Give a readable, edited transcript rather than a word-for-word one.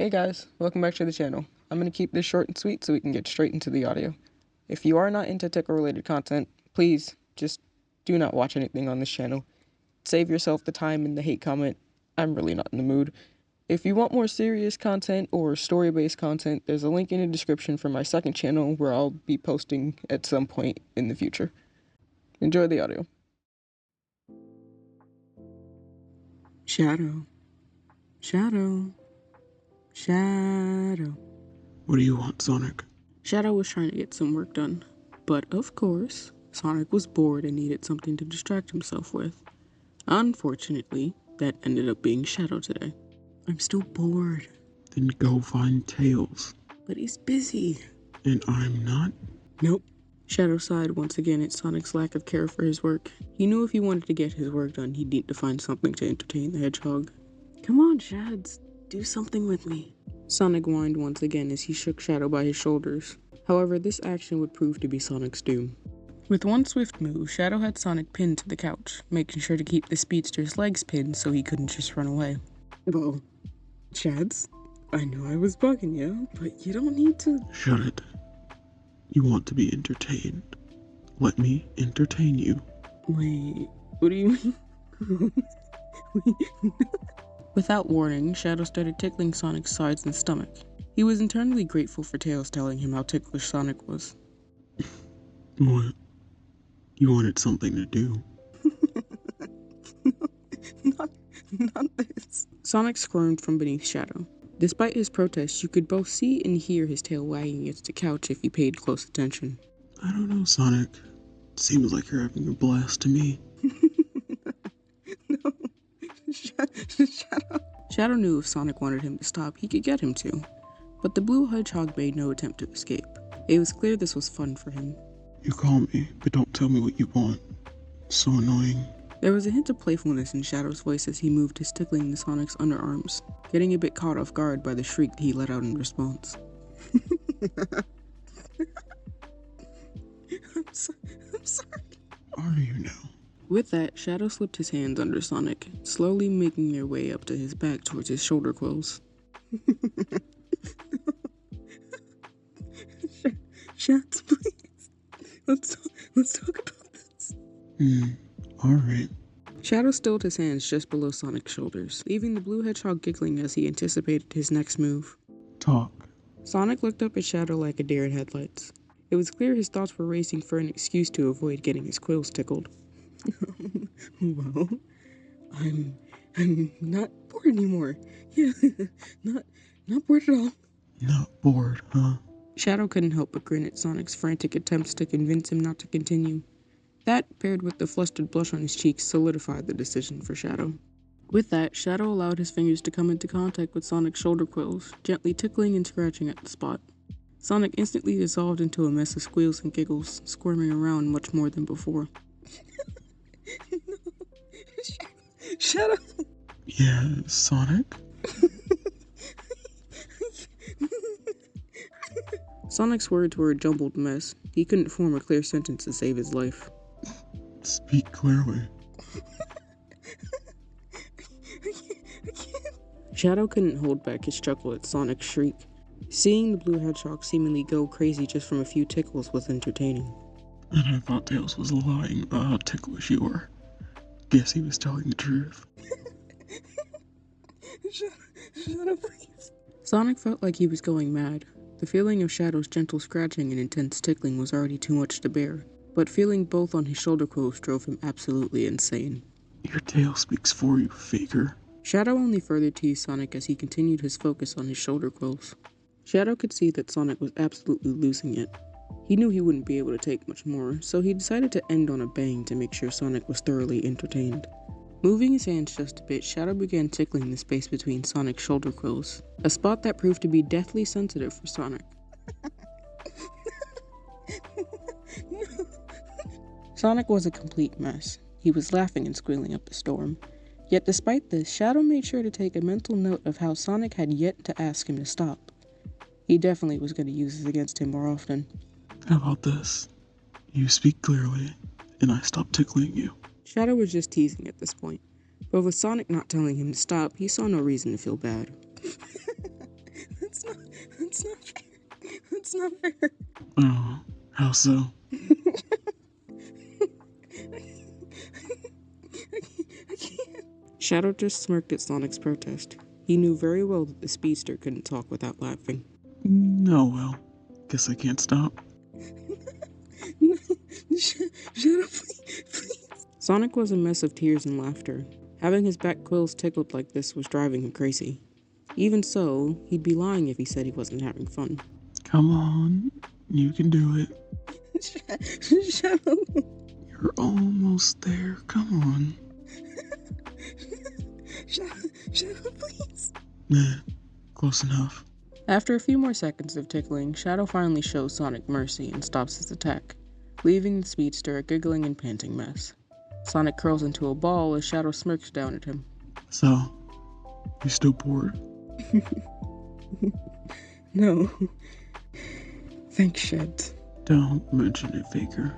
Hey guys, welcome back to the channel. I'm going to keep this short and sweet so we can get straight into the audio. If you are not into tickle related content, please just do not watch anything on this channel. Save yourself the time and the hate comment. I'm really not in the mood. If you want more serious content or story-based content, there's a link in the description for my second channel where I'll be posting at some point in the future. Enjoy the audio. Shadow. Shadow. Shadow. What do you want, Sonic? Shadow was trying to get some work done, but of course, Sonic was bored and needed something to distract himself with. Unfortunately, that ended up being Shadow today. I'm still bored. Then go find Tails. But he's busy. And I'm not? Nope. Shadow sighed once again at Sonic's lack of care for his work. He knew if he wanted to get his work done, he'd need to find something to entertain the Hedgehog. Come on, Shads. Do something with me. Sonic whined once again as he shook Shadow by his shoulders. However, this action would prove to be Sonic's doom. With one swift move, Shadow had Sonic pinned to the couch, making sure to keep the speedster's legs pinned so he couldn't just run away. Well, Chads, I know I was bugging you, but you don't need to— Shut it. You want to be entertained. Let me entertain you. Wait, what do you mean? Without warning, Shadow started tickling Sonic's sides and stomach. He was internally grateful for Tails telling him how ticklish Sonic was. What? You wanted something to do. Not this. Sonic squirmed from beneath Shadow. Despite his protests, you could both see and hear his tail wagging against the couch if you paid close attention. I don't know, Sonic. Seems like you're having a blast to me. No. Shadow knew if Sonic wanted him to stop, he could get him to. But the blue hedgehog made no attempt to escape. It was clear this was fun for him. You call me, but don't tell me what you want. So annoying. There was a hint of playfulness in Shadow's voice as he moved his tickling into Sonic's underarms, getting a bit caught off guard by the shriek that he let out in response. I'm sorry. Are you now? With that, Shadow slipped his hands under Sonic, slowly making their way up to his back towards his shoulder quills. Shads, please. Let's talk about this. Alright. Shadow stilled his hands just below Sonic's shoulders, leaving the blue hedgehog giggling as he anticipated his next move. Talk. Sonic looked up at Shadow like a deer in headlights. It was clear his thoughts were racing for an excuse to avoid getting his quills tickled. Well, I'm not bored anymore. Yeah, not bored at all. Not bored, huh? Shadow couldn't help but grin at Sonic's frantic attempts to convince him not to continue. That, paired with the flustered blush on his cheeks, solidified the decision for Shadow. With that, Shadow allowed his fingers to come into contact with Sonic's shoulder quills, gently tickling and scratching at the spot. Sonic instantly dissolved into a mess of squeals and giggles, squirming around much more than before. No. Shadow! Yeah, Sonic? Sonic's words were a jumbled mess. He couldn't form a clear sentence to save his life. Speak clearly. Shadow couldn't hold back his chuckle at Sonic's shriek. Seeing the blue hedgehog seemingly go crazy just from a few tickles was entertaining. And I thought Tails was lying about how ticklish you were. Guess he was telling the truth. Shut up, please. Sonic felt like he was going mad. The feeling of Shadow's gentle scratching and intense tickling was already too much to bear, but feeling both on his shoulder quills drove him absolutely insane. Your tail speaks for you, faker. Shadow only further teased Sonic as he continued his focus on his shoulder quills. Shadow could see that Sonic was absolutely losing it. He knew he wouldn't be able to take much more, so he decided to end on a bang to make sure Sonic was thoroughly entertained. Moving his hands just a bit, Shadow began tickling the space between Sonic's shoulder quills, a spot that proved to be deathly sensitive for Sonic. Sonic was a complete mess. He was laughing and squealing up a storm. Yet despite this, Shadow made sure to take a mental note of how Sonic had yet to ask him to stop. He definitely was going to use this against him more often. How about this? You speak clearly, and I stop tickling you. Shadow was just teasing at this point, but with Sonic not telling him to stop, he saw no reason to feel bad. That's not fair. That's not fair. Oh, how so? I can't. Shadow just smirked at Sonic's protest. He knew very well that the speedster couldn't talk without laughing. No, well, guess I can't stop. No, Shadow, please. Sonic was a mess of tears and laughter. Having his back quills tickled like this was driving him crazy. Even so, he'd be lying if he said he wasn't having fun. Come on, you can do it. Shadow. You're almost there, come on. Shadow, please. Close enough. After a few more seconds of tickling, Shadow finally shows Sonic mercy and stops his attack, leaving the speedster a giggling and panting mess. Sonic curls into a ball as Shadow smirks down at him. So, you still bored? No. Thanks, Sheds. Don't mention it, Faker.